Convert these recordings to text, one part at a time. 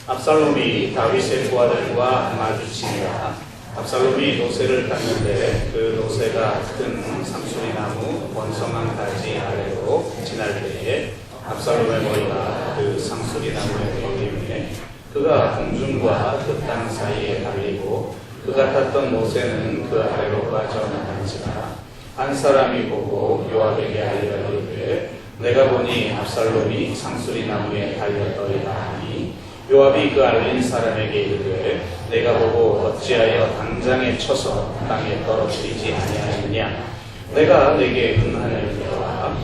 압살롬이 다윗의 부하들과 마주치니라. 압살롬이 노새를 땄는데 그 노새가 큰 상수리나무 번성한 가지 아래로 지날 때에 압살롬의 머리가 그 상수리나무에 걸리매 그가 공중과 그 땅 사이에 달리고 그가 탔던 노새는 그 아래로 빠져나간지라. 한 사람이 보고 요압에게 알리되 내가 보니 압살롬이 상수리나무에 달렸더이다 하니 요압이 그 알린 사람에게 이르되 내가 보고 어찌하여 당장에 쳐서 땅에 떨어뜨리지 아니하였느냐. 내가 내게 하나를 내어라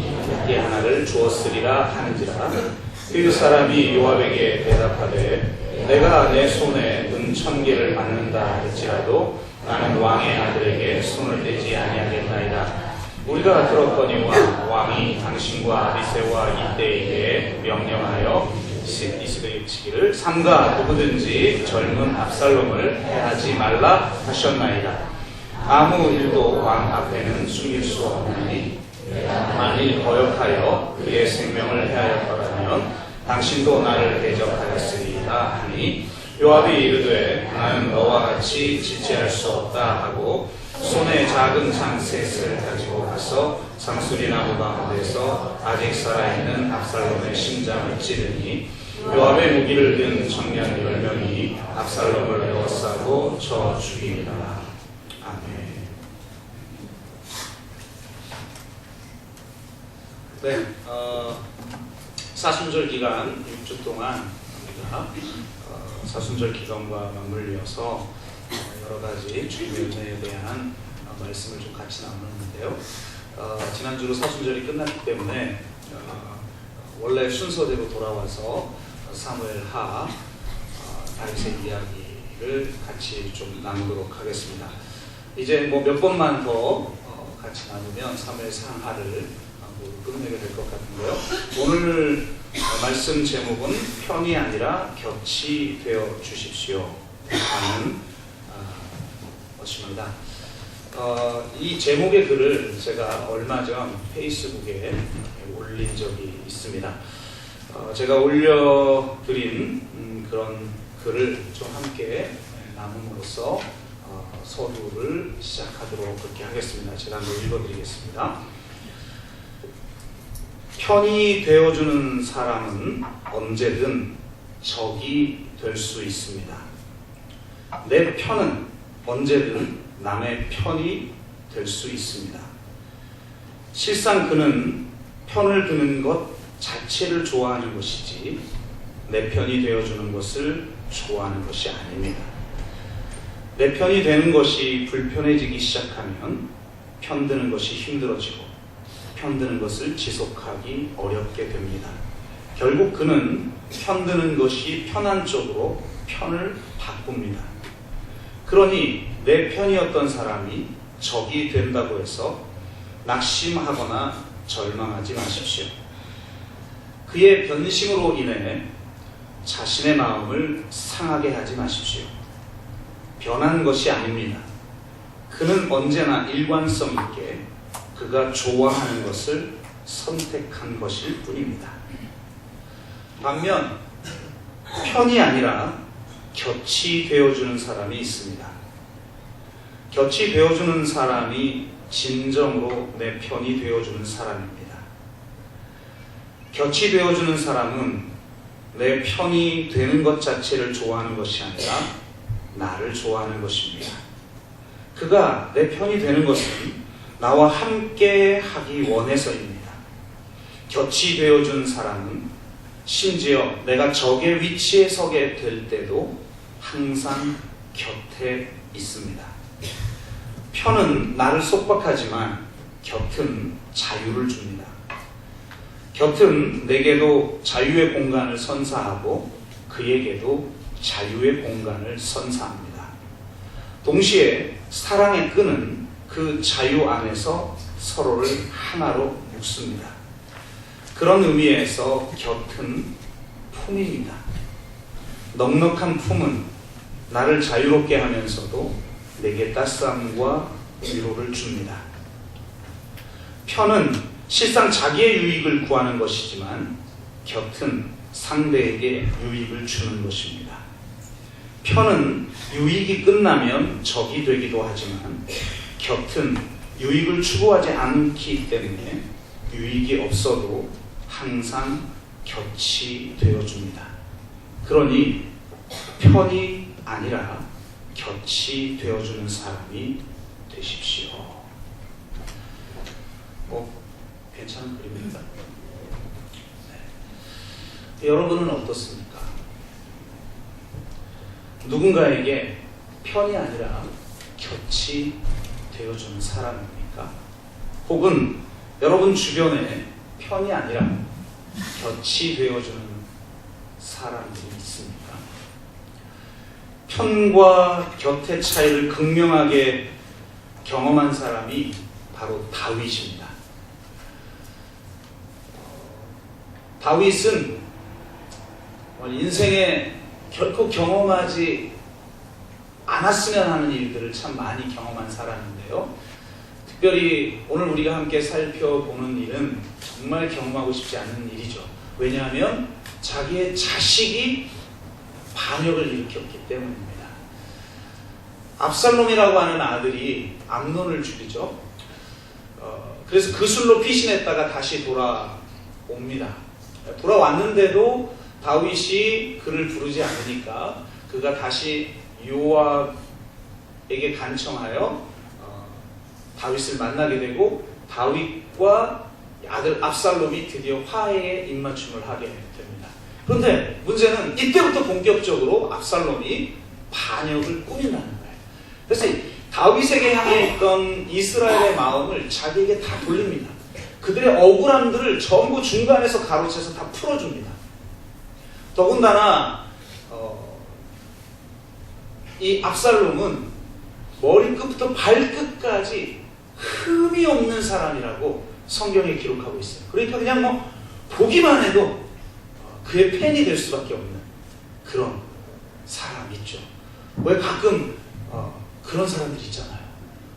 이 하나를 주었으리라 하는지라. 그 사람이 요압에게 대답하되 내가 내 손에 은 1000개를 받는다 할지라도 나는 왕의 아들에게 손을 떼지 아니하겠나이다. 우리가 들었거니와 왕이 당신과 아비새와 이때에게 명령하여 이스라엘치기를 삼가 누구든지 젊은 압살롬을 해하지 말라 하셨나이다. 아무 일도 왕 앞에는 숨길 수 없나니 만일 거역하여 그의 생명을 해하였더라면 당신도 나를 대적하였으리이다 하니 요압이 이르되 나는 너와 같이 지체할 수 없다 하고 손에 작은 장셋을 가지고 가서 상수리나무 가운데서 아직 살아있는 압살롬의 심장을 찌르니 요압의 무기를 든 청년 10명이 압살롬을 에워싸고 쳐 죽이니라. 아멘. 네, 사순절 기간 6주 동안 우리가 사순절 기간과 맞물려서 여러 가지 주님의 은혜에 대한 말씀을 좀 같이 나누는데요. 지난주로 사순절이 끝났기 때문에 원래 순서대로 돌아와서 사무엘하 다윗의 이야기를 같이 좀 나누도록 하겠습니다. 이제 뭐 몇 번만 더 같이 나누면 사무엘 상하를 끝내게 될 것 같은데요. 오늘 말씀 제목은 편이 아니라 곁이 되어 주십시오 하는 것입니다. 이 제목의 글을 제가 얼마 전 페이스북에 올린 적이 있습니다. 제가 올려드린 그런 글을 좀 함께 나눔으로써 서두를 시작하도록 그렇게 하겠습니다. 제가 한번 읽어드리겠습니다. 편이 되어주는 사람은 언제든 적이 될 수 있습니다. 내 편은 언제든 남의 편이 될 수 있습니다. 실상 그는 편을 드는 것 자체를 좋아하는 것이지 내 편이 되어주는 것을 좋아하는 것이 아닙니다. 내 편이 되는 것이 불편해지기 시작하면 편드는 것이 힘들어지고 편드는 것을 지속하기 어렵게 됩니다. 결국 그는 편드는 것이 편한 쪽으로 편을 바꿉니다. 그러니 내 편이었던 사람이 적이 된다고 해서 낙심하거나 절망하지 마십시오. 그의 변심으로 인해 자신의 마음을 상하게 하지 마십시오. 변한 것이 아닙니다. 그는 언제나 일관성 있게 그가 좋아하는 것을 선택한 것일 뿐입니다. 반면 편이 아니라 곁이 되어주는 사람이 있습니다. 곁이 되어주는 사람이 진정으로 내 편이 되어주는 사람입니다. 곁이 되어주는 사람은 내 편이 되는 것 자체를 좋아하는 것이 아니라 나를 좋아하는 것입니다. 그가 내 편이 되는 것은 나와 함께 하기 원해서입니다. 곁이 되어준 사람은 심지어 내가 적의 위치에 서게 될 때도 항상 곁에 있습니다. 편은 나를 속박하지만 곁은 자유를 줍니다. 곁은 내게도 자유의 공간을 선사하고 그에게도 자유의 공간을 선사합니다. 동시에 사랑의 끈은 그 자유 안에서 서로를 하나로 묶습니다. 그런 의미에서 곁은 품입니다. 넉넉한 품은 나를 자유롭게 하면서도 내게 따스함과 위로를 줍니다. 편은 실상 자기의 유익을 구하는 것이지만 곁은 상대에게 유익을 주는 것입니다. 편은 유익이 끝나면 적이 되기도 하지만 곁은 유익을 추구하지 않기 때문에 유익이 없어도 항상 곁이 되어줍니다. 그러니 편이 아니라 곁이 되어주는 사람이 되십시오. 괜찮은 그림입니다. 네. 여러분은 어떻습니까? 누군가에게 편이 아니라 곁이 되어주는 사람입니까? 혹은 여러분 주변에 편이 아니라 곁이 되어주는 사람들이 있습니까? 편과 곁의 차이를 극명하게 경험한 사람이 바로 다윗입니다. 다윗은 인생에 결코 경험하지 않았으면 하는 일들을 참 많이 경험한 사람인데요. 특별히 오늘 우리가 함께 살펴보는 일은 정말 경험하고 싶지 않은 일이죠. 왜냐하면 자기의 자식이 반역을 일으켰기 때문입니다. 압살롬이라고 하는 아들이 암논을 죽이죠. 그래서 그 술로 피신했다가 다시 돌아옵니다. 돌아왔는데도 다윗이 그를 부르지 않으니까 그가 다시 요압에게 간청하여 다윗을 만나게 되고 다윗과 아들 압살롬이 드디어 화해에 입맞춤을 하게 됩니다. 그런데 문제는 이때부터 본격적으로 압살롬이 반역을 꾸민다는 거예요. 그래서 다윗에게 향해 있던 이스라엘의 마음을 자기에게 다 돌립니다. 그들의 억울함들을 전부 중간에서 가로채서 다 풀어줍니다. 더군다나 이 압살롬은 머리끝부터 발끝까지 흠이 없는 사람이라고 성경에 기록하고 있어요. 그러니까 그냥 보기만 해도 그의 팬이 될 수밖에 없는 그런 사람이 있죠. 왜 가끔 그런 사람들 있잖아요.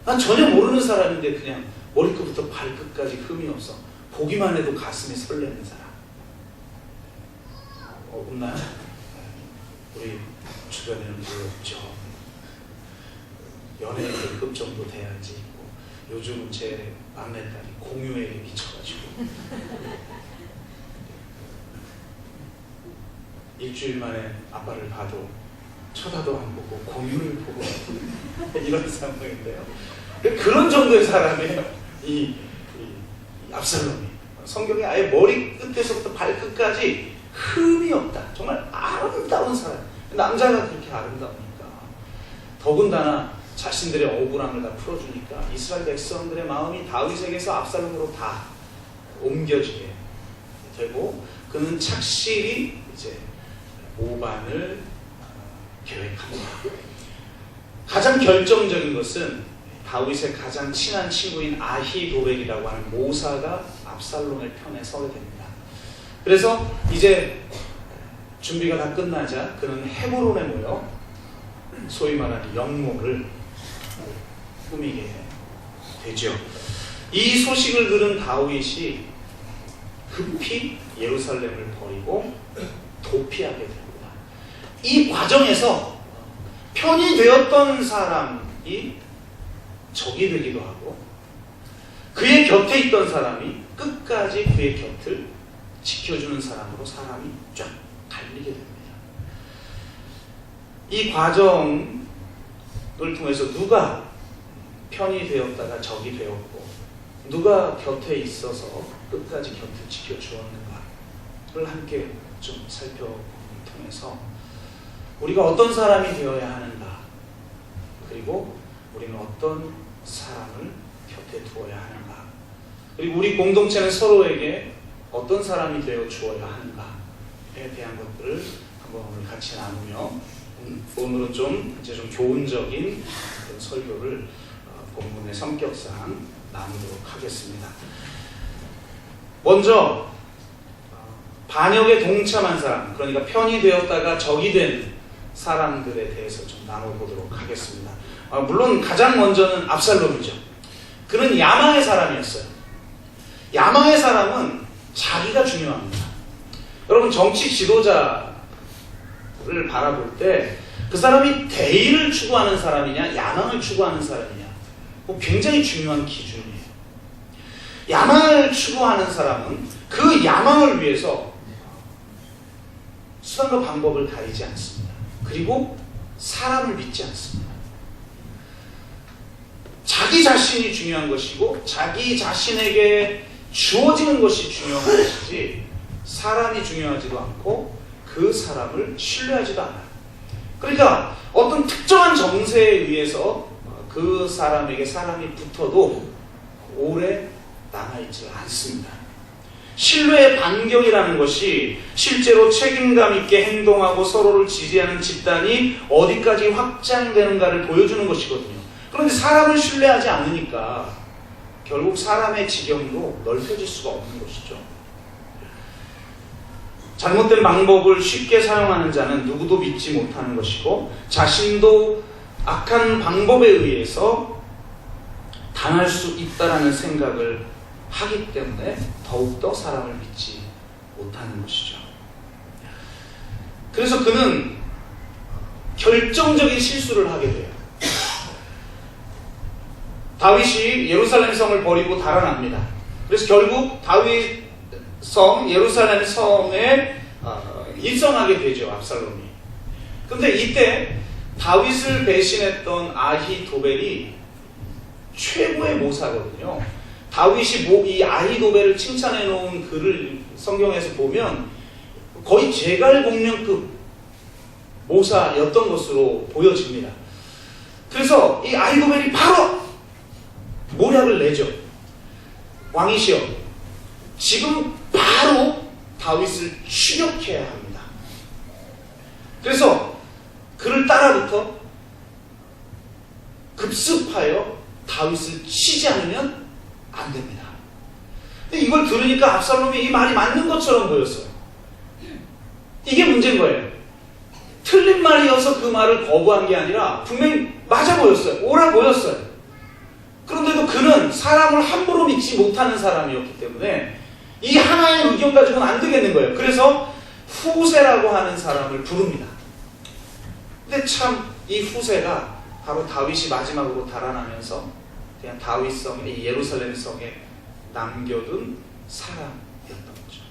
난 전혀 모르는 사람인데 그냥 머리끝부터 발끝까지 흠이 없어. 보기만 해도 가슴이 설레는 사람. 없나요? 우리 주변에는 별로 없죠. 연예인 급 정도 돼야지 있고, 요즘 제 막내딸이 공유에 미쳐가지고 일주일 만에 아빠를 봐도 쳐다도 안 보고 공유를 보고 이런 상황인데요. 그런 정도의 사람이에요. 이 압살롬이. 성경에 아예 머리 끝에서부터 발끝까지 흠이 없다. 정말 아름다운 사람. 남자가 그렇게 아름다우니까. 더군다나 자신들의 억울함을 다 풀어주니까 이스라엘 백성들의 마음이 다윗에게서 압살롬으로 다 옮겨지게 되고 그는 착실히 이제 모반을 계획합니다. 가장 결정적인 것은 다윗의 가장 친한 친구인 아히도벨이라고 하는 모사가 압살롬의 편에 서게 됩니다. 그래서 이제 준비가 다 끝나자 그는 헤브론에 모여 소위 말하는 영모를 꾸미게 되죠. 이 소식을 들은 다윗이 급히 예루살렘을 버리고 도피하게 됩니다. 이 과정에서 편이 되었던 사람이 적이 되기도 하고 그의 곁에 있던 사람이 끝까지 그의 곁을 지켜주는 사람으로 사람이 쫙 갈리게 됩니다. 이 과정을 통해서 누가 편이 되었다가 적이 되었고 누가 곁에 있어서 끝까지 곁을 지켜주었는가를 함께 좀 살펴보는 통해서 우리가 어떤 사람이 되어야 하는가, 그리고 우리는 어떤 사람을 곁에 두어야 하는가, 그리고 우리 공동체는 서로에게 어떤 사람이 되어 주어야 하는가에 대한 것들을 한번 오늘 같이 나누며 오늘은 좀 교훈적인 그런 설교를 본문의 성격상 나누도록 하겠습니다. 먼저 반역에 동참한 사람, 그러니까 편이 되었다가 적이 된 사람들에 대해서 좀 나눠보도록 하겠습니다. 물론 가장 먼저는 압살롬이죠. 그는 야망의 사람이었어요. 야망의 사람은 자기가 중요합니다. 여러분, 정치 지도자를 바라볼 때 그 사람이 대의를 추구하는 사람이냐 야망을 추구하는 사람이냐 굉장히 중요한 기준이에요. 야망을 추구하는 사람은 그 야망을 위해서 수단과 방법을 가리지 않습니다. 그리고 사람을 믿지 않습니다. 자기 자신이 중요한 것이고 자기 자신에게 주어지는 것이 중요한 것이지 사람이 중요하지도 않고 그 사람을 신뢰하지도 않아요. 그러니까 어떤 특정한 정세에 의해서 그 사람에게 사람이 붙어도 오래 남아있지 않습니다. 신뢰의 반경이라는 것이 실제로 책임감 있게 행동하고 서로를 지지하는 집단이 어디까지 확장되는가를 보여주는 것이거든요. 그런데 사람을 신뢰하지 않으니까 결국 사람의 지경도 넓혀질 수가 없는 것이죠. 잘못된 방법을 쉽게 사용하는 자는 누구도 믿지 못하는 것이고 자신도 악한 방법에 의해서 당할 수 있다라는 생각을 하기 때문에 더욱더 사람을 믿지 못하는 것이죠. 그래서 그는 결정적인 실수를 하게 돼요. 다윗이 예루살렘 성을 버리고 달아납니다. 그래서 결국 다윗 성, 예루살렘 성에 입성하게 되죠, 압살롬이. 근데 이때 다윗을 배신했던 아히도벨이 최고의 모사거든요. 다윗이 이 아히도벨을 칭찬해 놓은 글을 성경에서 보면 거의 제갈공명급 모사였던 것으로 보여집니다. 그래서 이 아히도벨이 바로 모략을 내죠. 왕이시여, 지금 바로 다윗을 추격해야 합니다. 그래서 그를 따라붙어 급습하여 다윗을 치지 않으면 안 됩니다. 근데 이걸 들으니까 압살롬이 이 말이 맞는 것처럼 보였어요. 이게 문제인 거예요. 틀린 말이어서 그 말을 거부한 게 아니라 분명히 맞아 보였어요. 옳아 보였어요. 그런데도 그는 사람을 함부로 믿지 못하는 사람이었기 때문에 이 하나의 의견 가지고는 안 되겠는 거예요. 그래서 후세라고 하는 사람을 부릅니다. 근데 참 이 후세가 바로 다윗이 마지막으로 달아나면서 그냥 다윗성에, 예루살렘 성에 남겨둔 사람이었던 거죠.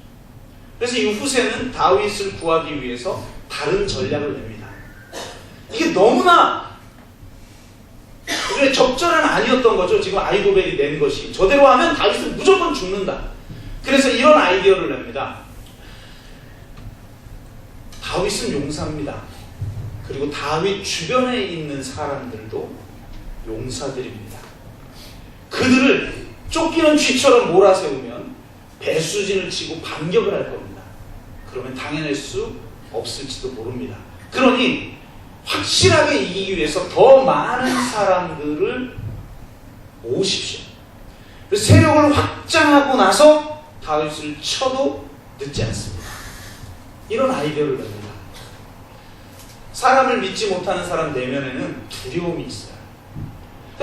그래서 이 후세는 다윗을 구하기 위해서 다른 전략을 냅니다. 이게 너무나 적절한 아니었던 거죠. 지금 아히도벨이 낸 것이. 저대로 하면 다윗은 무조건 죽는다. 그래서 이런 아이디어를 냅니다. 다윗은 용사입니다. 그리고 다윗 주변에 있는 사람들도 용사들입니다. 그들을 쫓기는 쥐처럼 몰아세우면 배수진을 치고 반격을 할 겁니다. 그러면 당해낼 수 없을지도 모릅니다. 그러니 확실하게 이기기 위해서 더 많은 사람들을 모으십시오. 그래서 세력을 확장하고 나서 다윗을 쳐도 늦지 않습니다. 이런 아이디어를 냅니다. 사람을 믿지 못하는 사람 내면에는 두려움이 있어요.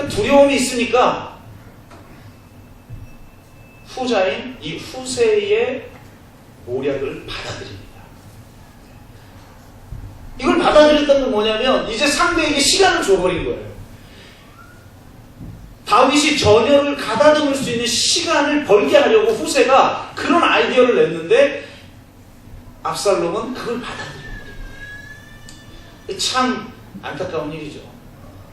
두려움이 있으니까 후자인 이 후세의 모략을 받아들입니다. 이걸 받아들였던 건 뭐냐면 이제 상대에게 시간을 줘버린 거예요. 다윗이 전열을 가다듬을 수 있는 시간을 벌게 하려고 후세가 그런 아이디어를 냈는데 압살롬은 그걸 받아들인 거예요. 참 안타까운 일이죠.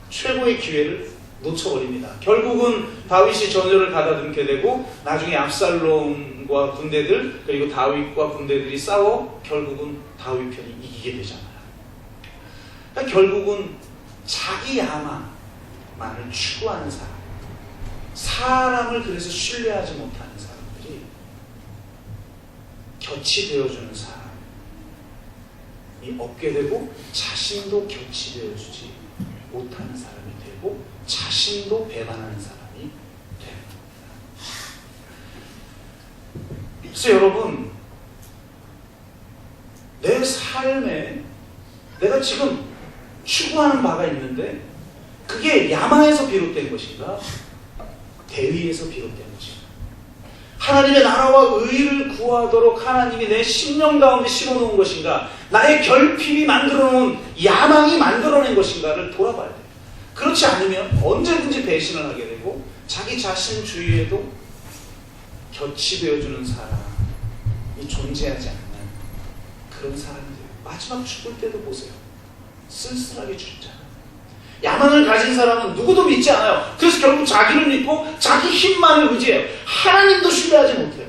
최고의 기회를 놓쳐버립니다. 결국은 다윗이 전열을 가다듬게 되고 나중에 압살롬과 군대들 그리고 다윗과 군대들이 싸워 결국은 다윗 편이 이기게 되잖아요. 그러니까 결국은 자기 야망만을 추구하는 사람을 그래서 신뢰하지 못하는 사람들이 곁이 되어주는 사람이 없게 되고 자신도 곁이 되어주지 못하는 사람이 되고 자신도 배반하는 사람이 되는 겁니다. 그래서 여러분, 내 삶에 내가 지금 추구하는 바가 있는데 그게 야망에서 비롯된 것인가? 대의에서 비롯된 것인가? 하나님의 나라와 의를 구하도록 하나님이 내 심령 가운데 심어놓은 것인가, 나의 결핍이 만들어놓은 야망이 만들어낸 것인가를 돌아봐야 돼요. 그렇지 않으면 언제든지 배신을 하게 되고 자기 자신 주위에도 곁이 되어주는 사람이 존재하지 않는 그런 사람이 돼요. 마지막 죽을 때도 보세요. 쓸쓸하게 죽잖아요. 야망을 가진 사람은 누구도 믿지 않아요. 그래서 결국 자기를 믿고 자기 힘만을 의지해요. 하나님도 신뢰하지 못해요.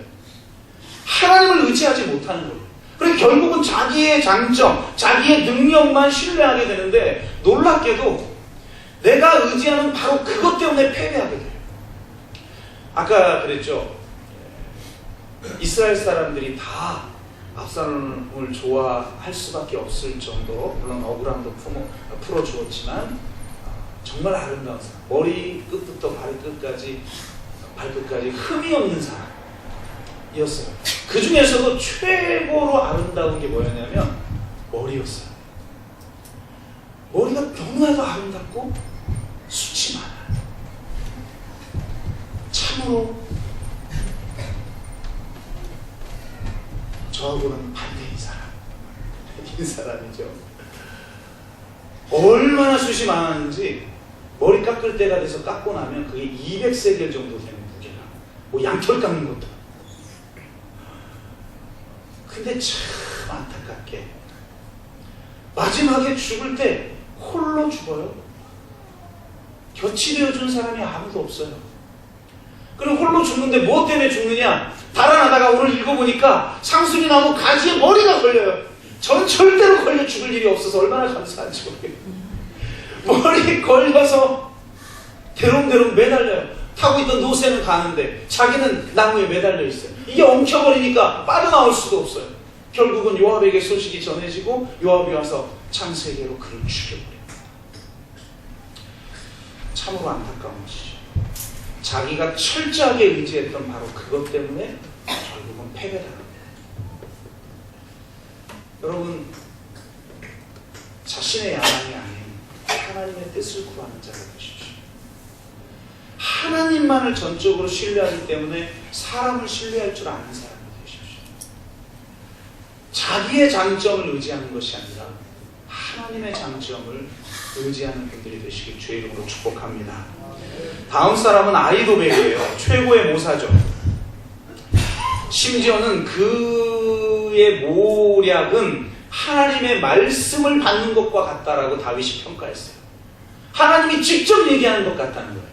하나님을 의지하지 못하는 거예요. 그래서 결국은 자기의 장점, 자기의 능력만 신뢰하게 되는데, 놀랍게도 내가 의지하는 바로 그것 때문에 패배하게 돼요. 아까 그랬죠. 이스라엘 사람들이 다 압살롬을 좋아할 수밖에 없을 정도로, 물론 억울함도 풀어주었지만 정말 아름다운 사람, 머리 끝부터 발끝까지 흠이 없는 사람이었어요. 그 중에서도 최고로 아름다운 게 뭐였냐면 머리였어요. 머리가 너무나도 아름답고 숱이 많아요. 참으로 저하고는 반대인 사람, 이 사람이죠. 얼마나 숱이 많았는지 머리 깎을 때가 돼서 깎고 나면 그게 200세겔 정도 되는 무게가, 뭐 양털 깎는 것도. 근데 참 안타깝게 마지막에 죽을 때 홀로 죽어요. 곁이 되어준 사람이 아무도 없어요. 그리고 홀로 죽는데 무엇 때문에 죽느냐? 달아나다가 오늘 읽어보니까 상수리 나무 가지에 머리가 걸려요. 전 절대로 걸려 죽을 일이 없어서 얼마나 감사한지 모르겠어요. 머리에 걸려서 대롱대롱 매달려요. 타고 있던 노새는 가는데 자기는 나무에 매달려 있어요. 이게 엉켜버리니까 빠져나올 수도 없어요. 결국은 요압에게 소식이 전해지고 요압이 와서 창세기로 그를 죽여버려요. 참으로 안타까운 것이죠. 자기가 철저하게 의지했던 바로 그것 때문에 결국은 패배당합니다. 여러분, 자신의 야망이 아닌 하나님의 뜻을 구하는 자가 되십시오. 하나님만을 전적으로 신뢰하기 때문에 사람을 신뢰할 줄 아는 사람이 되십시오. 자기의 장점을 의지하는 것이 아니라 하나님의 장점을 의지하는 분들이 되시길 주의 이름으로 축복합니다. 다음 사람은 아히도벨이에요. 최고의 모사죠. 심지어는 그의 모략은 하나님의 말씀을 받는 것과 같다라고 다윗이 평가했어요. 하나님이 직접 얘기하는 것 같다는 거예요.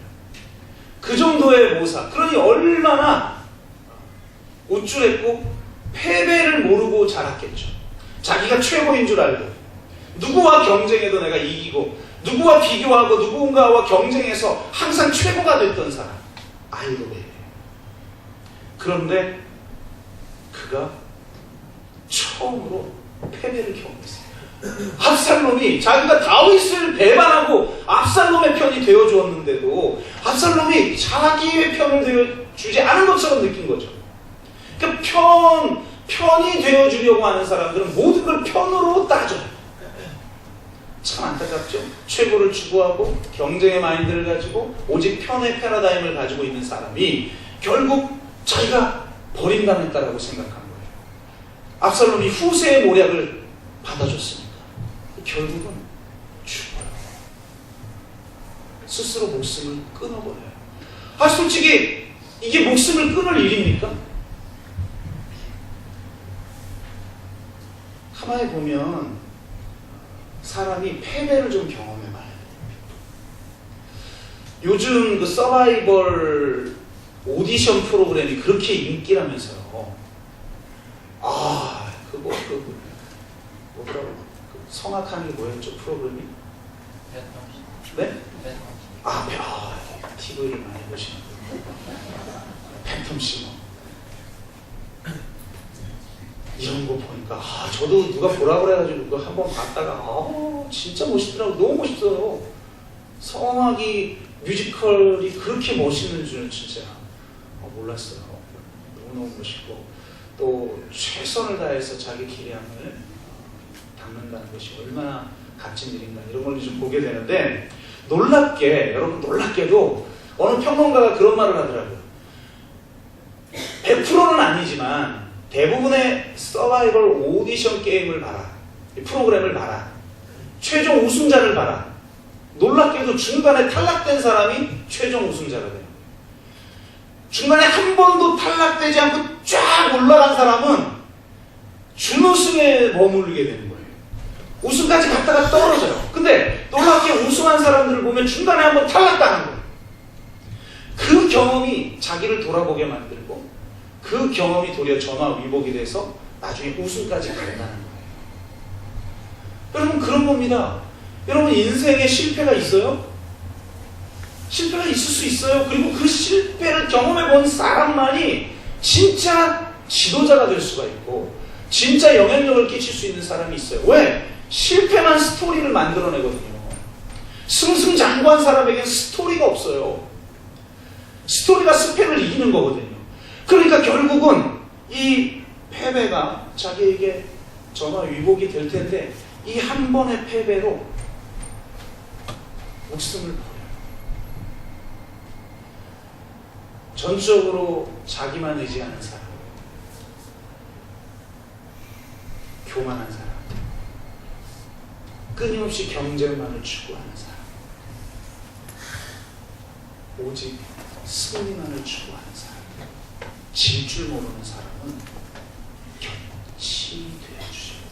그 정도의 모사. 그러니 얼마나 우쭐했고 패배를 모르고 자랐겠죠. 자기가 최고인 줄 알고 누구와 경쟁해도 내가 이기고 누구와 비교하고 누군가와 경쟁해서 항상 최고가 됐던 사람, 아히도벨이에요. 그런데 그가 처음으로 패배를 경험했어요. 압살롬이 자기가 다윗을 배반하고 압살롬의 편이 되어주었는데도 압살롬이 자기의 편을 되어주지 않은 것처럼 느낀 거죠. 그러니까 편이 되어주려고 하는 사람들은 모든 걸 편으로 따져요. 참 안타깝죠. 최고를 추구하고 경쟁의 마인드를 가지고 오직 편의 패러다임을 가지고 있는 사람이 결국 자기가 버림당했다라고 생각한 거예요. 압살롬이 후세의 모략을 받아줬으니까 결국은 죽어요. 스스로 목숨을 끊어버려요. 솔직히 이게 목숨을 끊을 일입니까? 가만히 보면 사람이 패배를 좀 경험해봐야 돼요. 요즘 그 서바이벌 오디션 프로그램이 그렇게 인기라면서요. 뭐더라고? 성악하는 게 뭐였죠? 프로그램이? 네? TV를 많이 보시는군요. 팬텀싱어. 이런 거 보니까 저도 누가 보라 그래가지고 그거 한번 봤다가 진짜 멋있더라고. 너무 멋있어요. 성악이 뮤지컬이 그렇게 멋있는 줄은 진짜 몰랐어요. 너무너무 멋있고 또 최선을 다해서 자기 기량을 닦는다는 것이 얼마나 값진 일인가, 이런 걸 좀 보게 되는데, 놀랍게도 어느 평론가가 그런 말을 하더라고요. 100%는 아니지만 대부분의 서바이벌 오디션 게임을 봐라. 프로그램을 봐라. 최종 우승자를 봐라. 놀랍게도 중간에 탈락된 사람이 최종 우승자가 돼요. 중간에 한 번도 탈락되지 않고 쫙 올라간 사람은 준우승에 머무르게 되는 거예요. 우승까지 갔다가 떨어져요. 근데 놀랍게 우승한 사람들을 보면 중간에 한 번 탈락당한 거예요. 그 경험이 자기를 돌아보게 만들고 그 경험이 도리어 전화위복이 돼서 나중에 우승까지 간다는 거예요. 여러분 그런 겁니다. 여러분 인생에 실패가 있어요? 실패가 있을 수 있어요. 그리고 그 실패를 경험해 본 사람만이 진짜 지도자가 될 수가 있고 진짜 영향력을 끼칠 수 있는 사람이 있어요. 왜? 실패만 스토리를 만들어내거든요. 승승장구한 사람에게는 스토리가 없어요. 스토리가 스펙을 이기는 거거든요. 그러니까 결국은 이 패배가 자기에게 전화위복이 될 텐데 이 한 번의 패배로 목숨을 버려요. 전적으로 자기만 의지하는 사람, 교만한 사람, 끊임없이 경쟁만을 추구하는 사람, 오직 승리만을 추구하는 사람, 질 줄 모르는 사람은 곁이 되어주셔야 돼요.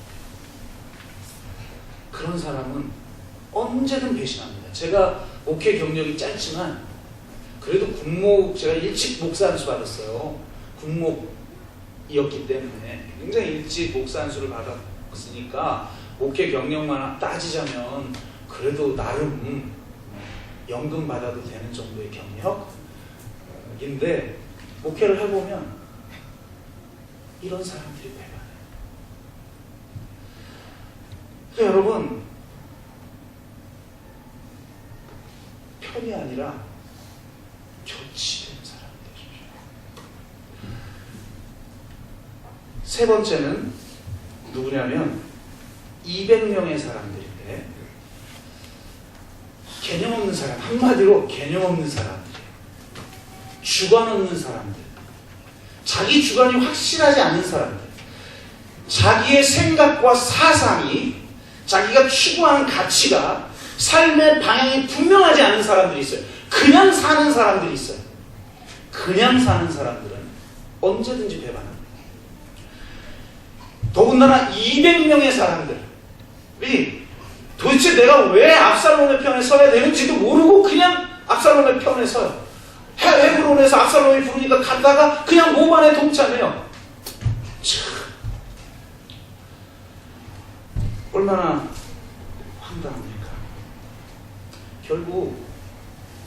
그런 사람은 언제든 배신합니다. 제가 목회 경력이 짧지만 그래도 군목, 제가 일찍 목사 안수 받았어요. 군목이었기 때문에 굉장히 일찍 목사 안수를 받았으니까 목회 경력만 따지자면 그래도 나름 연금 받아도 되는 정도의 경력인데 목회를 해보면 이런 사람들이 배반해요. 그러니까 여러분 편이 아니라 교치되는 사람이 되십시오. 세 번째는 누구냐면 200명의 사람들인데 개념 없는 사람, 한마디로 개념 없는 사람들, 주관 없는 사람들, 자기 주관이 확실하지 않은 사람들, 자기의 생각과 사상이, 자기가 추구하는 가치가 삶의 방향이 분명하지 않은 사람들이 있어요. 그냥 사는 사람들이 있어요. 그냥 사는 사람들은 언제든지 배반합니다. 더군다나 200명의 사람들이 도대체 내가 왜 압살롬의 편에 서야 되는지도 모르고 그냥 압살롬의 편에 서요. 헤브론에서 압살롬이 부르니까 갔다가 그냥 모반에 동참해요. 참, 얼마나 황당합니까? 결국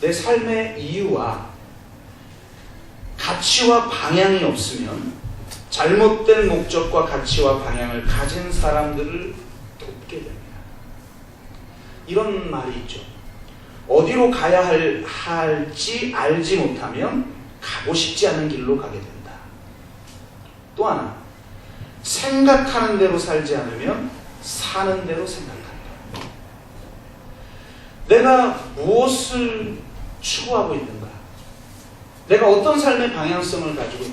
내 삶의 이유와 가치와 방향이 없으면 잘못된 목적과 가치와 방향을 가진 사람들을 돕게 됩니다. 이런 말이 있죠. 어디로 가야 할지 알지 못하면 가고 싶지 않은 길로 가게 된다. 또 하나, 생각하는 대로 살지 않으면 사는 대로 생각한다. 내가 무엇을 추구하고 있는가? 내가 어떤 삶의 방향성을 가지고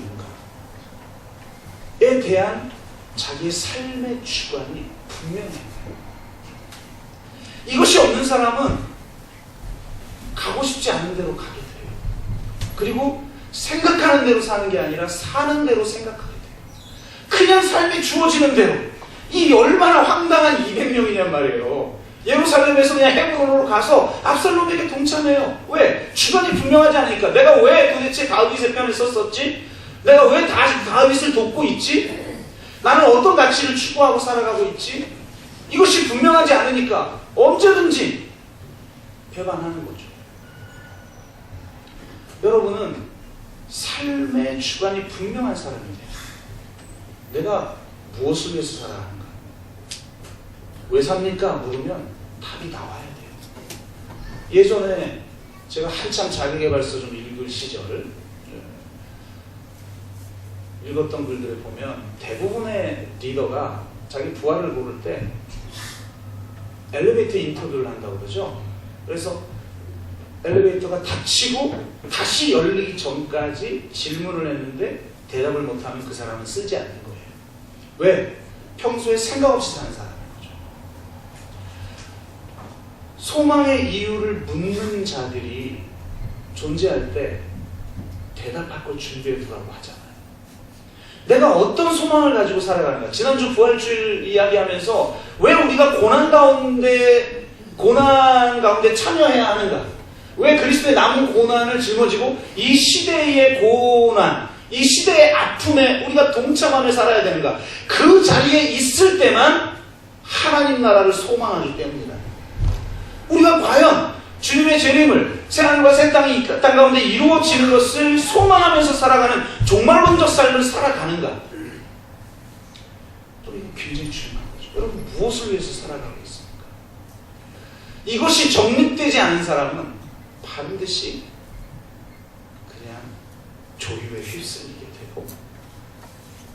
있는가에 대한 자기의 삶의 주관이 분명해요. 이것이 없는 사람은 가고 싶지 않은 대로 가게 돼요. 그리고 생각하는 대로 사는 게 아니라 사는 대로 생각하게 돼요. 그냥 삶이 주어지는 대로. 이 얼마나 황당한 200명이냔 말이에요. 예루살렘에서 그냥 헤브론으로 가서 압살롬에게 동참해요. 왜? 주관이 분명하지 않으니까. 내가 왜 도대체 다윗의 편에 섰었지? 내가 왜 다윗을 돕고 있지? 나는 어떤 가치를 추구하고 살아가고 있지? 이것이 분명하지 않으니까 언제든지 배반하는 거죠. 여러분은 삶의 주관이 분명한 사람이에요. 내가 무엇을 위해서 살아가는가? 왜 삽니까? 물으면 답이 나와야 돼요. 예전에 제가 한참 자기계발서 좀 읽을 시절 읽었던 글들을 보면 대부분의 리더가 자기 부하를 고를 때 엘리베이터 인터뷰를 한다고 그러죠. 그래서 엘리베이터가 닫히고 다시 열리기 전까지 질문을 했는데 대답을 못하면 그 사람은 쓰지 않는 거예요. 왜? 평소에 생각 없이 사는 사람인 거죠. 소망의 이유를 묻는 자들이 존재할 때 대답할 걸 준비해 두라고 하잖아요. 내가 어떤 소망을 가지고 살아가는가. 지난주 부활주일 이야기하면서 왜 우리가 고난 가운데 참여해야 하는가. 왜 그리스도의 남은 고난을 짊어지고 이 시대의 고난, 이 시대의 아픔에 우리가 동참하며 살아야 되는가. 그 자리에 있을 때만 하나님 나라를 소망하기 때문이다. 우리가 과연 주님의 재림을 새하늘과 새 땅이 땅 가운데 이루어지는 것을 소망하면서 살아가는 종말론적 삶을 살아가는가? 또 이거 굉장히 중요한 거죠. 여러분 무엇을 위해서 살아가고 있습니까? 이것이 정립되지 않은 사람은 반드시 그냥 조류에 휩쓸리게 되고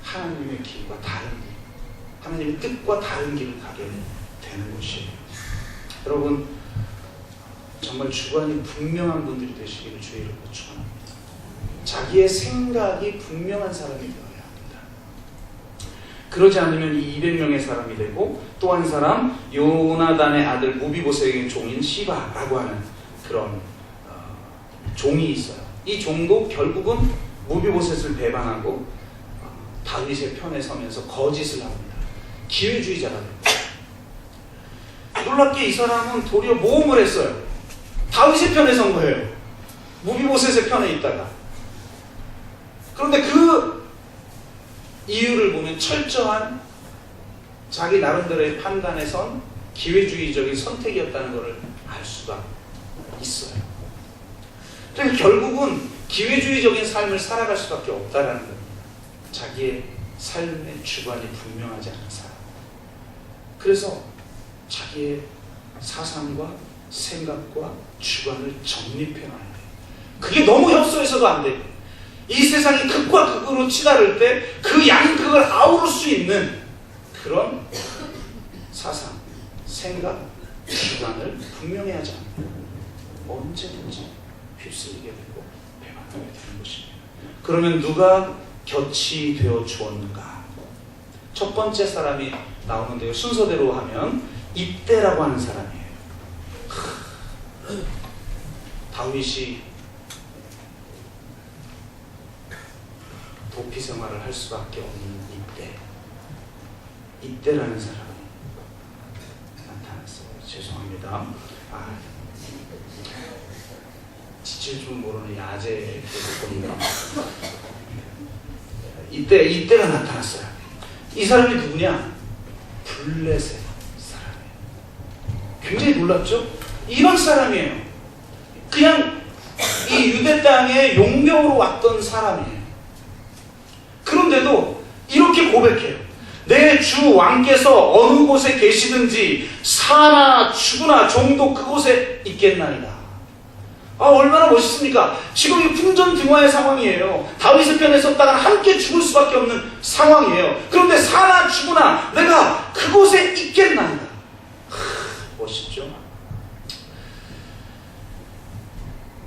하나님의 길과 다른 길, 하나님의 뜻과 다른 길을 가게 되는 것이에요. 여러분 정말 주관이 분명한 분들이 되시기를 주의 이름으로 축원합니다. 자기의 생각이 분명한 사람이 되어야 합니다. 그러지 않으면 이 200명의 사람이 되고 또 한 사람 요나단의 아들 무비보셋에게 종인 시바라고 하는 그런 종이 있어요. 이 종도 결국은 무비보셋을 배반하고 다윗의 편에 서면서 거짓을 합니다. 기회주의자가 됩니다. 놀랍게 이 사람은 도리어 모험을 했어요. 다윗의 편에 선 거예요. 무비보셋의 편에 있다가. 그런데 그 이유를 보면 철저한 자기 나름대로의 판단에 선 기회주의적인 선택이었다는 것을 알 수가 있어요. 그래서 결국은 기회주의적인 삶을 살아갈 수밖에 없다라는 겁니다. 자기의 삶의 주관이 분명하지 않은 사람. 그래서 자기의 사상과 생각과 주관을 정립해 놔야 돼요. 그게 너무 협소해서도 안 돼요. 이 세상이 극과 극으로 치달을 때 그 양극을 아우를 수 있는 그런 사상, 생각, 주관을 분명히 하지 않으면 언제든지 휩쓸리게 되고 배반하게 되는 것입니다. 그러면 누가 곁이 되어 주었는가? 첫 번째 사람이 나오는데요. 순서대로 하면 입대라고 하는 사람이에요. 다윗이 도피 생활을 할 수밖에 없는 입대라는 사람이 나타났어요. 죄송합니다. 지칠 줄 모르는 야제 개그꾼이요. 이때가 나타났어요. 이 사람이 누구냐? 블레셋 사람이에요. 굉장히 놀랍죠? 이런 사람이에요. 그냥 이 유대 땅에 용병으로 왔던 사람이에요. 그런데도 이렇게 고백해요. 내 주 왕께서 어느 곳에 계시든지 사나 죽으나 종도 그곳에 있겠나이다. 얼마나 멋있습니까? 지금 이 풍전등화의 상황이에요. 다윗의 편에 섰다가 함께 죽을 수밖에 없는 상황이에요. 그런데 사나 죽으나 내가 그곳에 있겠나이다. 멋있죠?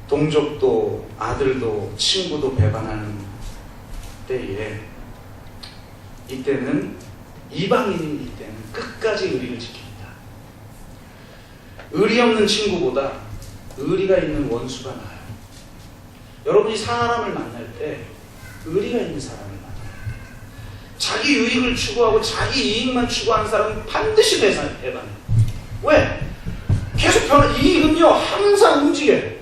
동족도 아들도 친구도 배반하는 때에 이때는 이방인인 이때는 끝까지 의리를 지킵니다. 의리 없는 친구보다 의리가 있는 원수가 나아요. 여러분이 사람을 만날 때 의리가 있는 사람을 만나요. 자기 유익을 추구하고 자기 이익만 추구하는 사람은 반드시 배반해요. 왜? 계속 이익은요 항상 움직여요.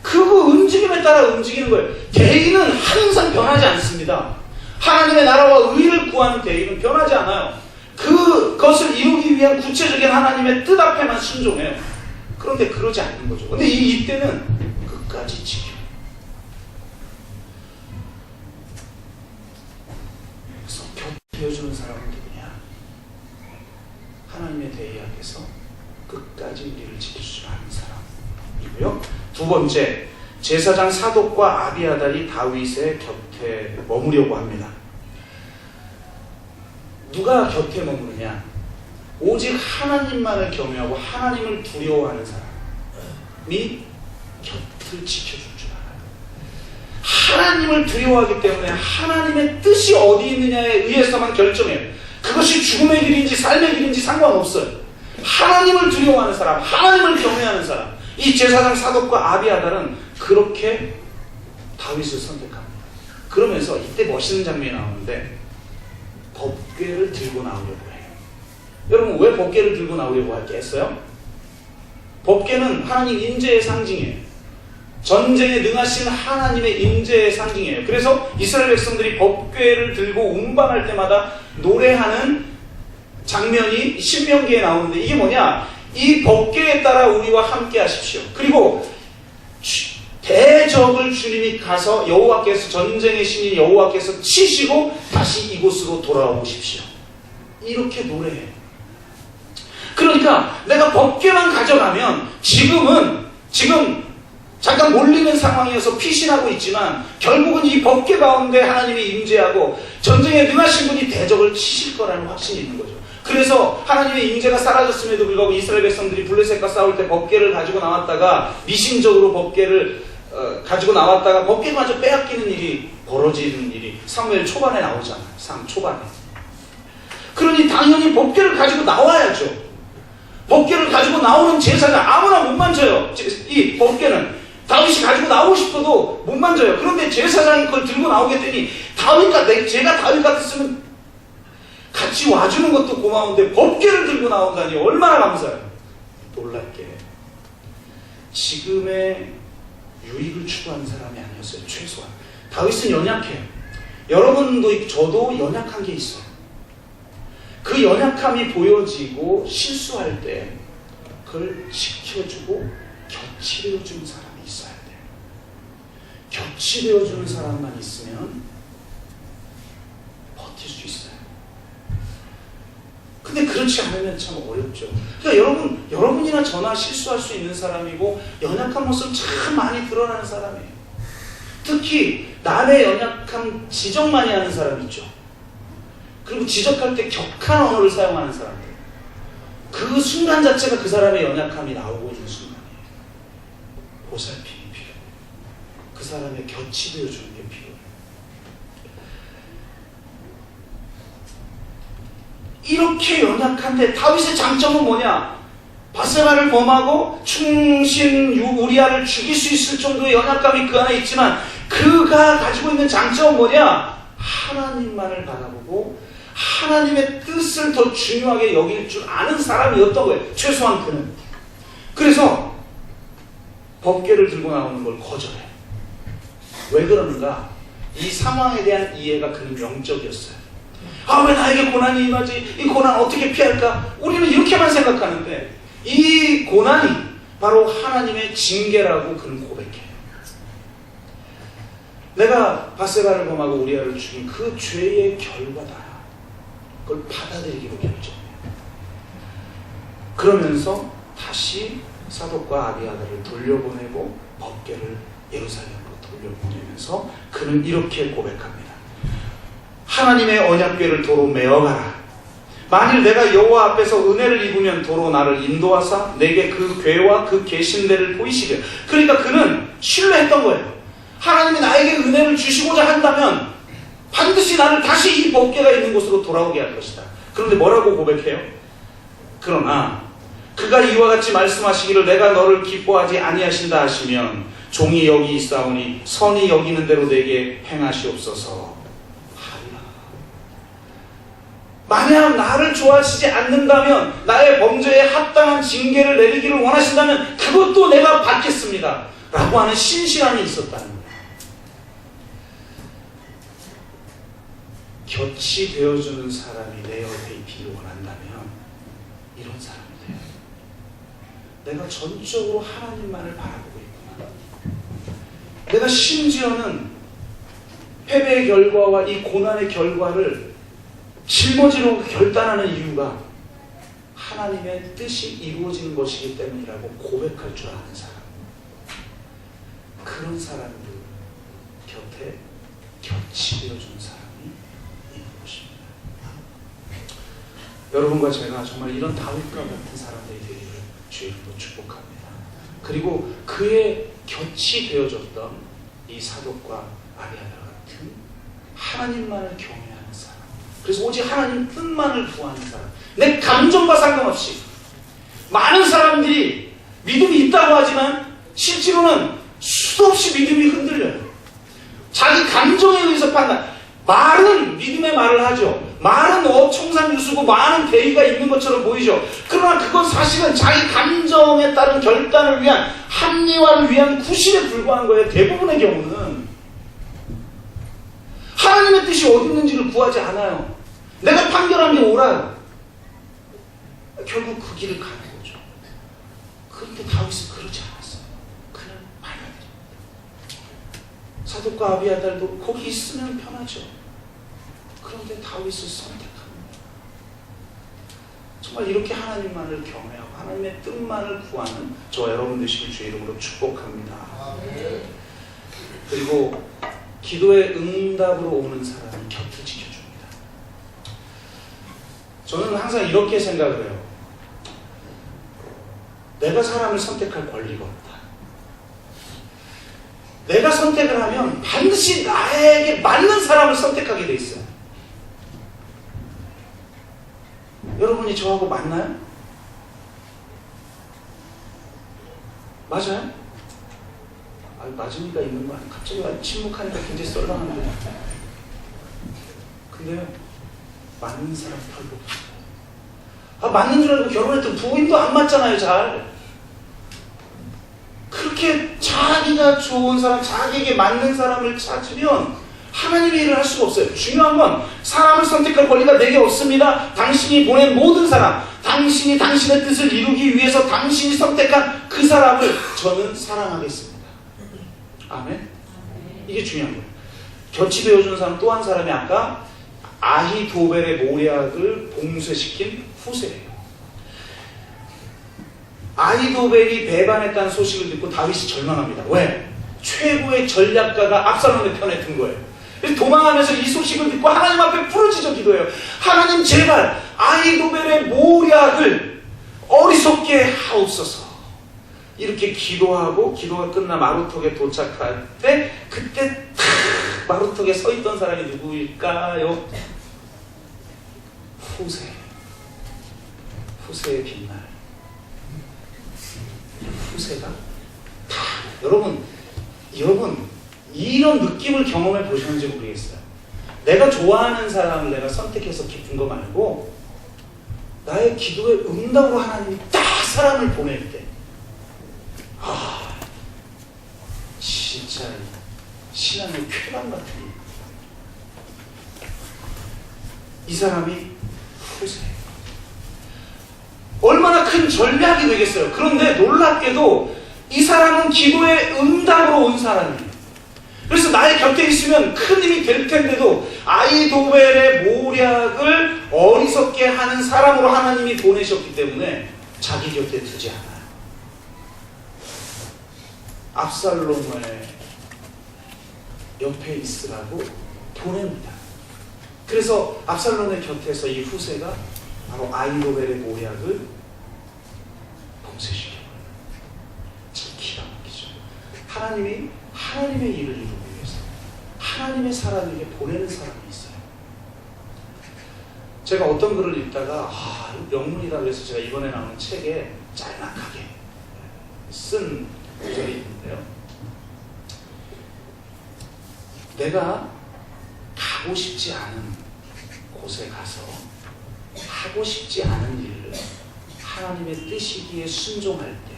그 움직임에 따라 움직이는 거예요. 대의는 항상 변하지 않습니다. 하나님의 나라와 의를 구하는 대의는 변하지 않아요. 그것을 이루기 위한 구체적인 하나님의 뜻 앞에만 순종해요. 그런데 그러지 않는 거죠. 근데 이때는 끝까지 지켜요. 그래서 곁에 해주는 사람은 누구냐? 하나님의 대의 앞에서 끝까지 우리를 지킬 줄 아는 사람이고요. 두 번째, 제사장 사독과 아비아달이 다윗의 곁에 머무려고 합니다. 누가 곁에 머무르냐? 오직 하나님만을 경외하고 하나님을 두려워하는 사람이 곁을 지켜줄 줄 알아요. 하나님을 두려워하기 때문에 하나님의 뜻이 어디 있느냐에 의해서만 결정해요. 그것이 죽음의 길인지 삶의 길인지 상관없어요. 하나님을 두려워하는 사람, 하나님을 경외하는 사람, 이 제사장 사독과 아비아달은 그렇게 다윗을 선택합니다. 그러면서 이때 멋있는 장면이 나오는데 법궤를 들고 나오려고 해요. 여러분, 왜 법궤를 들고 나오려고 했어요? 법궤는 하나님 임재의 상징이에요. 전쟁에 능하신 하나님의 임재의 상징이에요. 그래서 이스라엘 백성들이 법궤를 들고 운반할 때마다 노래하는 장면이 신명기에 나오는데, 이게 뭐냐? 이 법궤에 따라 우리와 함께 하십시오. 그리고 대적을 주님이 가서 여호와께서, 전쟁의 신인 여호와께서 치시고 다시 이곳으로 돌아오십시오. 이렇게 노래해요. 그러니까 내가 법궤만 가져가면 지금 잠깐 몰리는 상황이어서 피신하고 있지만 결국은 이 법궤 가운데 하나님이 임재하고 전쟁에 능하신 분이 대적을 치실 거라는 확신이 있는 거죠. 그래서 하나님의 임재가 사라졌음에도 불구하고 이스라엘 백성들이 블레셋과 싸울 때 법궤를 가지고 나왔다가 미심적으로 법궤를 가지고 나왔다가 법궤마저 빼앗기는 일이 벌어지는 일이 사무엘 초반에 나오잖아요. 초반에. 그러니 당연히 법궤를 가지고 나와야죠. 법궤를 가지고 나오는 제사장 아무나 못 만져요. 이 법궤는 다윗이 가지고 나오고 싶어도 못 만져요. 그런데 제사장이 그걸 들고 나오겠더니 제가 다윗 같았으면 같이 와주는 것도 고마운데 법궤를 들고 나온다니 얼마나 감사해요. 놀랍게 지금의 유익을 추구하는 사람이 아니었어요. 최소한 다윗은 연약해요. 여러분도 저도 연약한 게 있어요. 그 연약함이 보여지고 실수할 때 그걸 지켜주고 곁치려주는 사람이 있어야 돼요. 곁치려주는 사람만 있으면 버틸 수 있어요. 근데 그렇지 않으면 참 어렵죠. 그러니까 여러분이나 저나 실수할 수 있는 사람이고 연약한 모습 참 많이 드러나는 사람이에요. 특히 남의 연약함 지적 많이 하는 사람 있죠. 그리고 지적할 때 격한 언어를 사용하는 사람들. 그 순간 자체가 그 사람의 연약함이 나오고 있는 순간이에요. 보살핌이 필요해요. 그 사람의 곁이 되어주는 게 필요해요. 이렇게 연약한데 다윗의 장점은 뭐냐? 바세바를 범하고 충신 우리아를 죽일 수 있을 정도의 연약감이 그 안에 있지만 그가 가지고 있는 장점은 뭐냐? 하나님만을 바라보고 하나님의 뜻을 더 중요하게 여길 줄 아는 사람이었던 거예요. 최소한 그는. 그래서 법궤를 들고 나오는 걸 거절해요. 왜 그러는가? 이 상황에 대한 이해가 그는 영적이었어요. 왜 나에게 고난이 임하지? 이 고난 어떻게 피할까? 우리는 이렇게만 생각하는데 이 고난이 바로 하나님의 징계라고 그는 고백해요. 내가 바세바를 범하고 우리아를 죽인 그 죄의 결과다. 그걸 받아들이기로 결정해요. 그러면서 다시 사독과 아비아달을 돌려보내고 법궤를 예루살렘으로 돌려보내면서 그는 이렇게 고백합니다. 하나님의 언약궤를 도로 메어가라. 만일 내가 여호와 앞에서 은혜를 입으면 도로 나를 인도하사 내게 그 궤와 그 계신대를 보이시게. 그러니까 그는 신뢰했던 거예요. 하나님이 나에게 은혜를 주시고자 한다면 반드시 나를 다시 이 법궤가 있는 곳으로 돌아오게 할 것이다. 그런데 뭐라고 고백해요? 그러나 그가 이와 같이 말씀하시기를 내가 너를 기뻐하지 아니하신다 하시면 종이 여기 있사오니 선이 여기는 대로 내게 행하시옵소서 하리라. 만약 나를 좋아하시지 않는다면 나의 범죄에 합당한 징계를 내리기를 원하신다면 그것도 내가 받겠습니다 라고 하는 신실함이 있었다는 거예요. 곁이 되어주는 사람이 내 옆에 있기를 원한다면 이런 사람이 돼요. 내가 전적으로 하나님만을 바라보고 있구나. 내가 심지어는 패배의 결과와 이 고난의 결과를 짊어지려고 결단하는 이유가 하나님의 뜻이 이루어지는 것이기 때문이라고 고백할 줄 아는 사람. 그런 사람들 곁에 곁이 되어주는 사람. 여러분과 제가 정말 이런 다윗과 같은 사람들이 되기를 주의 이름으로 축복합니다. 그리고 그의 곁이 되어줬던 이 사독과 아비아달 같은 하나님만을 경외하는 사람. 그래서 오직 하나님 뜻만을 구하는 사람. 내 감정과 상관없이 많은 사람들이 믿음이 있다고 하지만 실제로는 수도 없이 믿음이 흔들려요. 자기 감정에 의해서 판단. 말은 믿음의 말을 하죠. 말은 청산유수고 많은 대의가 있는 것처럼 보이죠. 그러나 그건 사실은 자기 감정에 따른 결단을 위한 합리화를 위한 구실에 불과한 거예요. 대부분의 경우는 하나님의 뜻이 어디 있는지를 구하지 않아요. 내가 판결한 게 옳아요. 결국 그 길을 가는 거죠. 그런데 다윗은 그러지 않았어요. 그냥 받아들입니다. 사독과 아비아달도 거기 있으면 편하죠. 그런데 다윗을 선택합니다. 정말 이렇게 하나님만을 경외하고 하나님의 뜻만을 구하는 저와 여러분 되시길 주의 이름으로 축복합니다. 그리고 기도의 응답으로 오는 사람은 곁을 지켜줍니다. 저는 항상 이렇게 생각을 해요. 내가 사람을 선택할 권리가 없다. 내가 선택을 하면 반드시 나에게 맞는 사람을 선택하게 돼 있어요. 여러분이 저하고 맞나요? 맞아요? 맞으니까 있는 거 아니에요? 갑자기 침묵하니까 굉장히 썰렁한데. 근데요, 맞는 사람 별로 없어요. 맞는 줄 알고 결혼했던 부인도 안 맞잖아요, 잘. 그렇게 자기가 좋은 사람, 자기에게 맞는 사람을 찾으면 하나님의 일을 할 수가 없어요. 중요한 건 사람을 선택할 권리가 내게 없습니다. 당신이 보낸 모든 사람, 당신이 당신의 뜻을 이루기 위해서 당신이 선택한 그 사람을 저는 사랑하겠습니다. 아멘? 이게 중요한 거예요. 곁이 되어준 사람 또 한 사람이 아까 아히도벨의 모략을 봉쇄시킨 후세예요. 아히도벨이 배반했다는 소식을 듣고 다윗이 절망합니다. 왜? 최고의 전략가가 압살롬의 편에 든 거예요. 도망하면서 이 소식을 듣고 하나님 앞에 부르짖어 기도해요. 하나님 제발 아히도벨의 모략을 어리석게 하옵소서. 이렇게 기도하고 기도가 끝나 마루턱에 도착할 때 그때 탁 마루턱에 서 있던 사람이 누구일까요? 후세의 빛날. 후세가 다 여러분 이런 느낌을 경험해 보셨는지 모르겠어요. 내가 좋아하는 사람을 내가 선택해서 기쁜 거 말고 나의 기도의 응답으로 하나님이 딱 사람을 보낼 때 진짜 신앙의 쾌감 같은 이 사람이 후세예요. 얼마나 큰 전략이 되겠어요. 그런데 놀랍게도 이 사람은 기도의 응답으로 온 사람이에요. 그래서 나의 곁에 있으면 큰 힘이 될 텐데도 아히도벨의 모략을 어리석게 하는 사람으로 하나님이 보내셨기 때문에 자기 곁에 두지 않아요. 압살롬의 옆에 있으라고 보냅니다. 그래서 압살롬의 곁에서 이 후세가 바로 아히도벨의 모략을 봉쇄시켜버려요. 참 기가 막히죠. 하나님이 하나님의 일을 이루기 위해서 하나님의 사람에게 보내는 사람이 있어요. 제가 어떤 글을 읽다가 명문이다 그래서 제가 이번에 나오는 책에 짤막하게 쓴 구절이 있는데요. 내가 가고 싶지 않은 곳에 가서 하고 싶지 않은 일을 하나님의 뜻이기에 순종할 때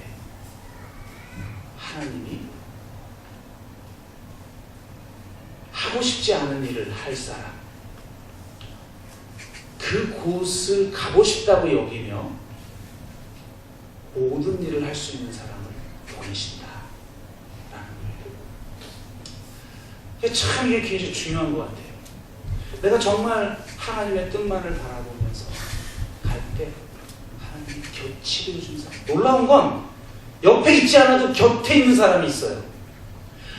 하나님이 하고 싶지 않은 일을 할 사람, 그 곳을 가고 싶다고 여기며 모든 일을 할 수 있는 사람을 보내신다 라는 거예요. 참 이게 굉장히 중요한 것 같아요. 내가 정말 하나님의 뜻만을 바라보면서 갈 때 하나님이 곁이 되어준 사람. 놀라운 건 옆에 있지 않아도 곁에 있는 사람이 있어요.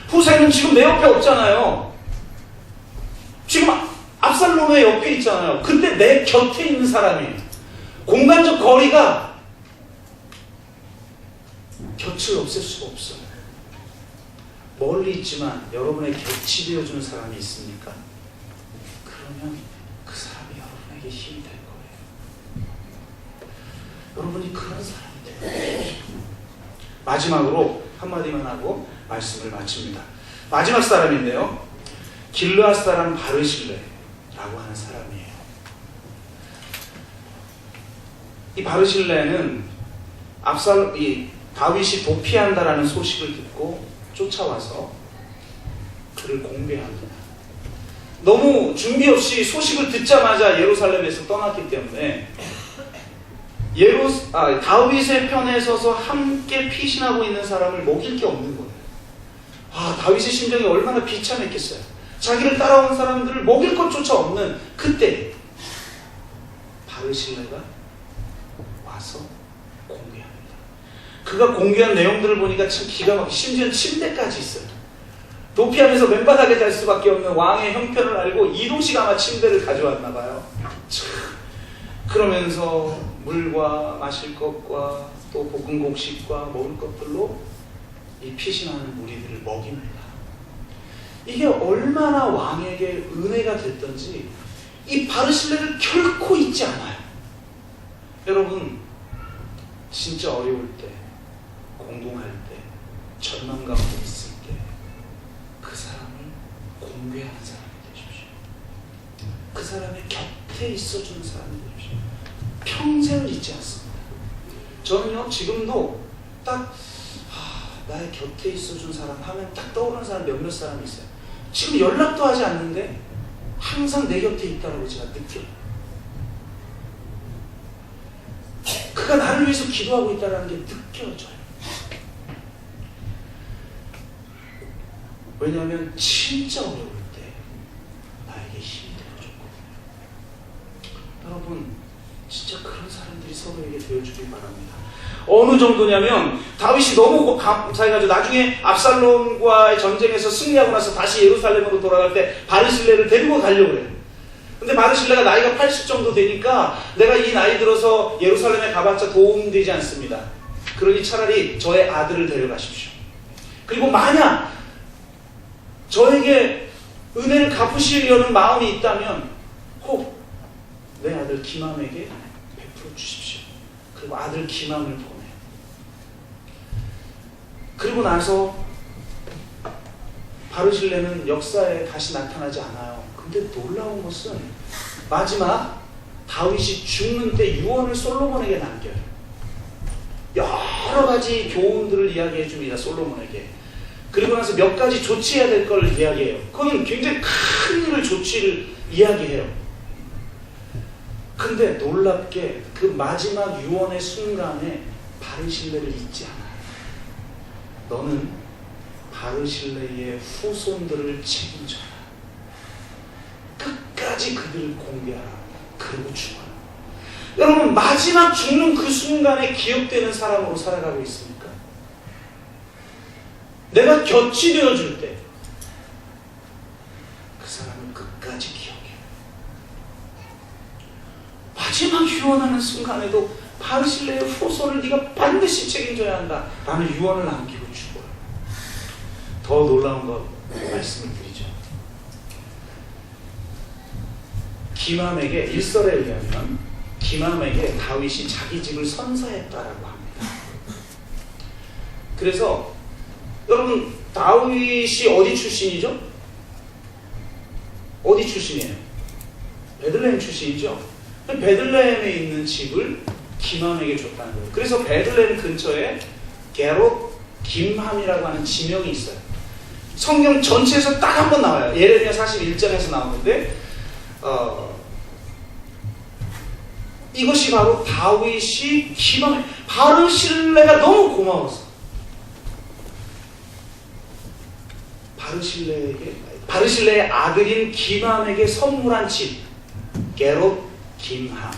후세는 지금 내 옆에 없잖아요. 지금 압살롬의 옆에 있잖아요. 근데 내 곁에 있는 사람이에요. 공간적 거리가 곁을 없앨 수가 없어요. 멀리 있지만 여러분의 곁이 되어주는 사람이 있습니까? 그러면 그 사람이 여러분에게 힘이 될 거예요. 여러분이 그런 사람이 돼요. 마지막으로 한마디만 하고 말씀을 마칩니다. 마지막 사람인데요, 길르앗 사람 바르실레라고 하는 사람이에요. 이 바르실레는 다윗이 도피한다라는 소식을 듣고 쫓아와서 그를 공개합니다. 너무 준비 없이 소식을 듣자마자 예루살렘에서 떠났기 때문에 다윗의 편에 서서 함께 피신하고 있는 사람을 먹일 게 없는 거예요. 다윗의 심정이 얼마나 비참했겠어요. 자기를 따라온 사람들을 먹일 것조차 없는 그때 바르실레가 와서 공개합니다. 그가 공개한 내용들을 보니까 참 기가 막히게, 심지어 침대까지 있어요. 도피하면서 맨바닥에 잘 수밖에 없는 왕의 형편을 알고 이동식 아마 침대를 가져왔나 봐요. 그러면서 물과 마실 것과 또 볶은 곡식과 먹을 것들로 이 피신하는 무리들을 먹입니다. 이게 얼마나 왕에게 은혜가 됐던지 이 바르실레를 결코 잊지 않아요. 여러분, 진짜 어려울 때, 공동할 때, 절망 가운데 있을 때 그 사람을 공개하는 사람이 되십시오. 그 사람의 곁에 있어주는 사람이 되십시오. 평생을 잊지 않습니다. 저는요, 지금도 딱 나의 곁에 있어준 사람 하면 딱 떠오르는 사람 몇몇 사람이 있어요. 지금 연락도 하지 않는데 항상 내 곁에 있다고 제가 느껴요. 그가 나를 위해서 기도하고 있다는 게 느껴져요. 왜냐하면 진짜 어려울 때 나에게 힘이 되어줬거든요. 여러분, 진짜 그런 사람들이 서로에게 되어주길 바랍니다. 어느 정도냐면 다윗이 너무 감사해가지고 나중에 압살롬과의 전쟁에서 승리하고 나서 다시 예루살렘으로 돌아갈 때 바르실레를 데리고 가려고 해요. 근데 바르실레가 나이가 80 정도 되니까 내가 이 나이 들어서 예루살렘에 가봤자 도움되지 않습니다. 그러니 차라리 저의 아들을 데려가십시오. 그리고 만약 저에게 은혜를 갚으시려는 마음이 있다면 혹 내 아들 기맘에게 베풀어 주십시오. 그리고 아들 기맘을 보내. 그리고 나서 바르실레는 역사에 다시 나타나지 않아요. 근데 놀라운 것은 마지막 다윗이 죽는 때 유언을 솔로몬에게 남겨요. 여러 가지 교훈들을 이야기해 줍니다. 솔로몬에게. 그리고 나서 몇 가지 조치해야 될 걸 이야기해요. 그건 굉장히 큰 일을 조치를 이야기해요. 근데 놀랍게 그 마지막 유언의 순간에 바르실레를 잊지 않아요. 너는 바르실레의 후손들을 책임져라. 끝까지 그들을 공개하라. 그리고 죽어라. 여러분, 마지막 죽는 그 순간에 기억되는 사람으로 살아가고 있습니까? 내가 곁이 되어줄 때 그 사람을 끝까지 기억해요. 마지막 유언하는 순간에도 바르실레의 후손을 네가 반드시 책임져야 한다 라는 유언을 남기고 죽어요. 더 놀라운 것 말씀을 드리죠. 기맘에게, 일설에 의하면 기맘에게 다윗이 자기 집을 선사했다라고 합니다. 그래서 여러분, 다윗이 어디 출신이죠? 어디 출신이에요? 베들레헴 출신이죠? 베들레헴에 있는 집을 기맘에게 줬다는 거예요. 그래서 베들레헴 근처에 게롯 김함이라고 하는 지명이 있어요. 성경 전체에서 딱 한 번 나와요. 예레미야 41장에서 나오는데 이것이 바로 다윗이 기맘에, 바르실레가 너무 고마워서 바르실레의 아들인 기맘에게 선물한 집 게롯 김함이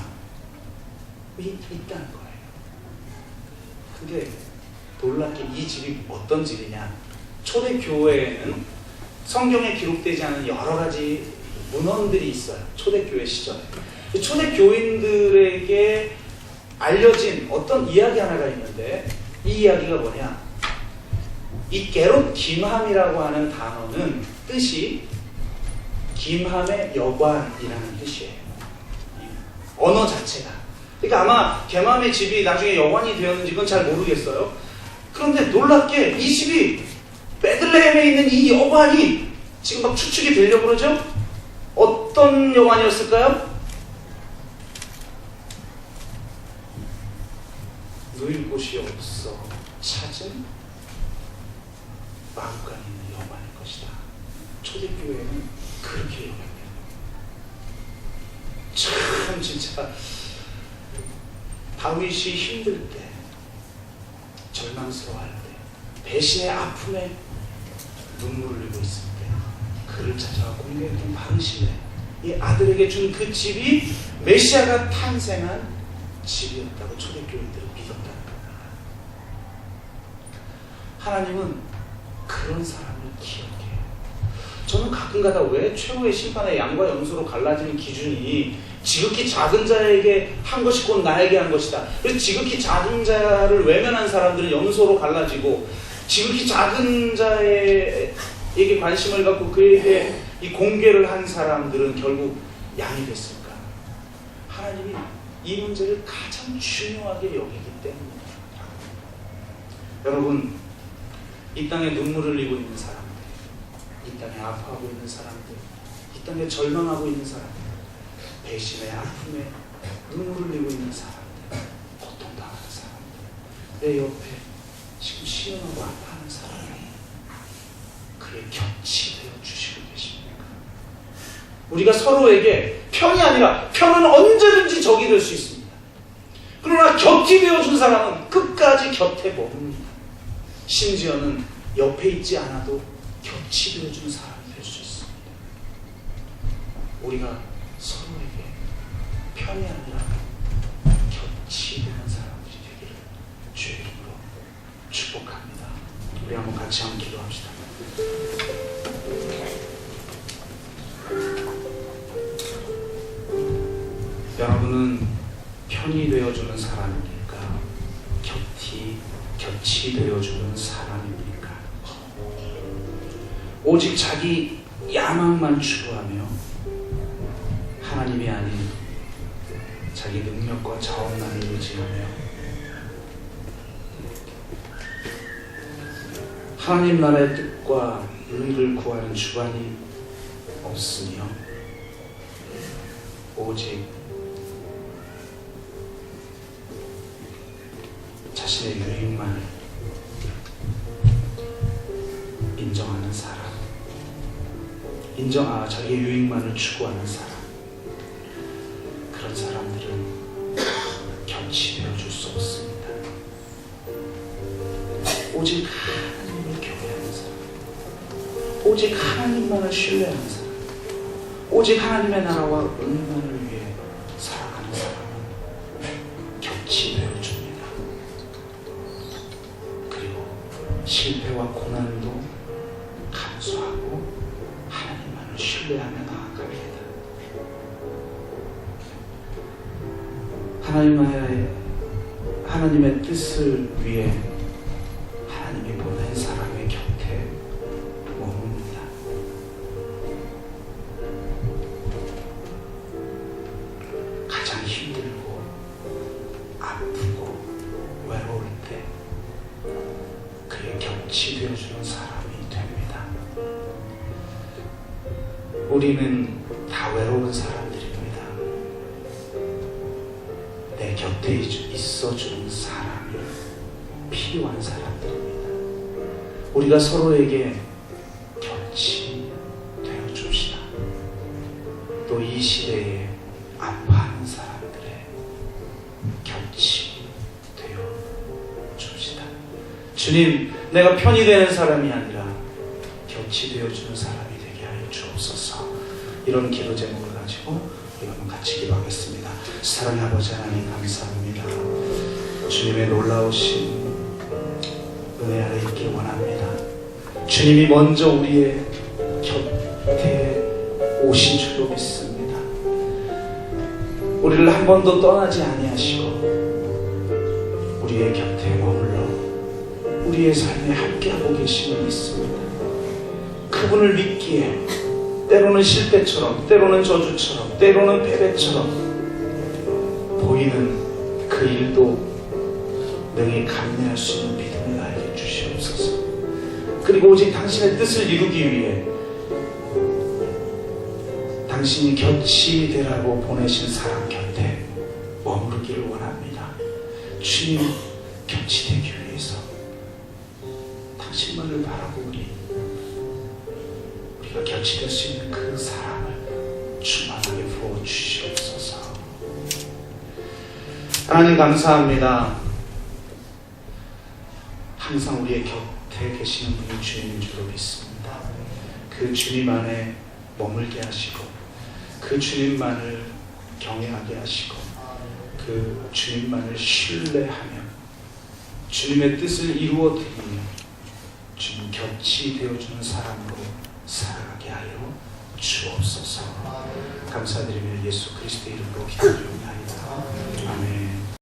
있다는 거예요. 근데 놀랍게 이 집이 어떤 집이냐? 초대교회에는 성경에 기록되지 않은 여러 가지 문헌들이 있어요. 초대교회 시절에. 초대교인들에게 알려진 어떤 이야기 하나가 있는데 이 이야기가 뭐냐? 이 게롯 김함이라고 하는 단어는 뜻이 김함의 여관이라는 뜻이에요. 언어 자체가. 그러니까 아마 게맘의 집이 나중에 여관이 되었는지 그건 잘 모르겠어요. 그런데 놀랍게 이 집이 베들레헴에 있는 이 여관이 지금 막 추측이 되려고 그러죠? 어떤 여관이었을까요? 누일 곳이 없어 찾은 마구간에 있는 여관일 것이다. 초대교회는 그렇게 여겼네요. 참 진짜 다윗이 힘들 때, 절망스러워할 때, 배신의 아픔에 눈물을 흘리고 있을 때 그를 찾아와 공격했던 바르실레, 이 아들에게 준 그 집이 메시아가 탄생한 집이었다고 초대교인들은 믿었다는 겁니다. 하나님은 그런 사람을 기억해요. 저는 가끔가다 왜 최후의 심판의 양과 염소로 갈라지는 기준이 지극히 작은 자에게 한 것이 곧 나에게 한 것이다. 그래서 지극히 작은 자를 외면한 사람들은 염소로 갈라지고, 지극히 작은 자에게 관심을 갖고 그에게 이 공개를 한 사람들은 결국 양이 됐을까? 하나님이 이 문제를 가장 중요하게 여기기 때문입니다. 여러분, 이 땅에 눈물을 흘리고 있는 사람들, 이 땅에 아파하고 있는 사람들, 이 땅에 절망하고 있는 사람들, 배신의 아픔에 눈물을 흘리고 있는 사람들, 고통당하는 사람들, 내 옆에 지금 시련하고 아파하는 사람들, 그의 곁이 되어 주시고 계십니까? 우리가 서로에게 편이 아니라, 편은 언제든지 적이 될 수 있습니다. 그러나 곁이 되어준 사람은 끝까지 곁에 머뭅니다. 심지어는 옆에 있지 않아도 곁이 되어준 사람이 될 수 있습니다. 우리가 서로에게 편이 아니라 곁이 되는 사람들이 되기를 주의 이름으로 축복합니다. 우리 한번 같이 한번 기도합시다. 여러분은 편이 되어주는 사람입니까? 곁이 되어주는 사람입니까? 오직 자기 야망만 추구하며 하나님이 아닌 자기 능력과 자원만을 의지하며 하나님 나라의 뜻과 의를 구하는 주관이 없으며 오직 자신의 유익만을 인정하는 사람, 자기의 유익만을 추구하는 사람, 그런 사람들은 곁이 되어줄 수 없습니다. 오직 하나님을 경외하는 사람, 오직 하나님만을 신뢰하는 사람, 오직 하나님의 나라와 은혜만을 위해 살아가는 사람은 곁이 되어줍니다. 그리고 실패와 고난도 감수하고 하나님만을 신뢰하며 나아갑니다. 하나님의 뜻을 위해 하나님이 보낸 사람의 곁에 머뭅니다. 가장 힘들고 아프고 외로울 때 그의 곁이 되어주는 사람이 됩니다. 우리는 다 외로운 사람들입니다. 내 곁에 있어주는 사람이 필요한 사람들입니다. 우리가 서로에게 곁이 되어줍시다. 또 이 시대에 아파하는 사람들의 곁이 되어줍시다. 주님, 내가 편이 되는 사람이 아니라 곁이 되어주는 사람이 되게 하여 주옵소서. 이런 기도 제목을 가지고 우리 한번 같이 기도하겠습니다. 사랑의 아버지 하나님, 감사합니다. 주님의 놀라우신 은혜 아래 있길 원합니다. 주님이 먼저 우리의 곁에 오신 줄로 믿습니다. 우리를 한 번도 떠나지 아니하시고 우리의 곁에 머물러 우리의 삶에 함께하고 계심을 믿습니다. 그분을 믿기에 때로는 실패처럼, 때로는 저주처럼, 때로는 패배처럼 보이는 그 일도 능히 감내할 수 있는 믿음을 나에게 주시옵소서. 그리고 오직 당신의 뜻을 이루기 위해 당신이 곁이 되라고 보내신 사람 곁에 머무르기를 원합니다. 주님 곁이 되기 위해서 당신만을 바라고 우리가 곁이 될 수 있는 그 사람을 충만하게 부어주시옵소서. 하나님 감사합니다. 항상 우리의 곁에 계시는 분이 주님인 줄로 믿습니다. 그 주님 안에 머물게 하시고 그 주님만을 경외하게 하시고 그 주님만을 신뢰하며 주님의 뜻을 이루어 드리며 주님 곁이 되어주는 사람으로 살아가게 하여 주옵소서. 감사드리며 예수 그리스도의 이름으로 기도드리옵나이다. 아멘.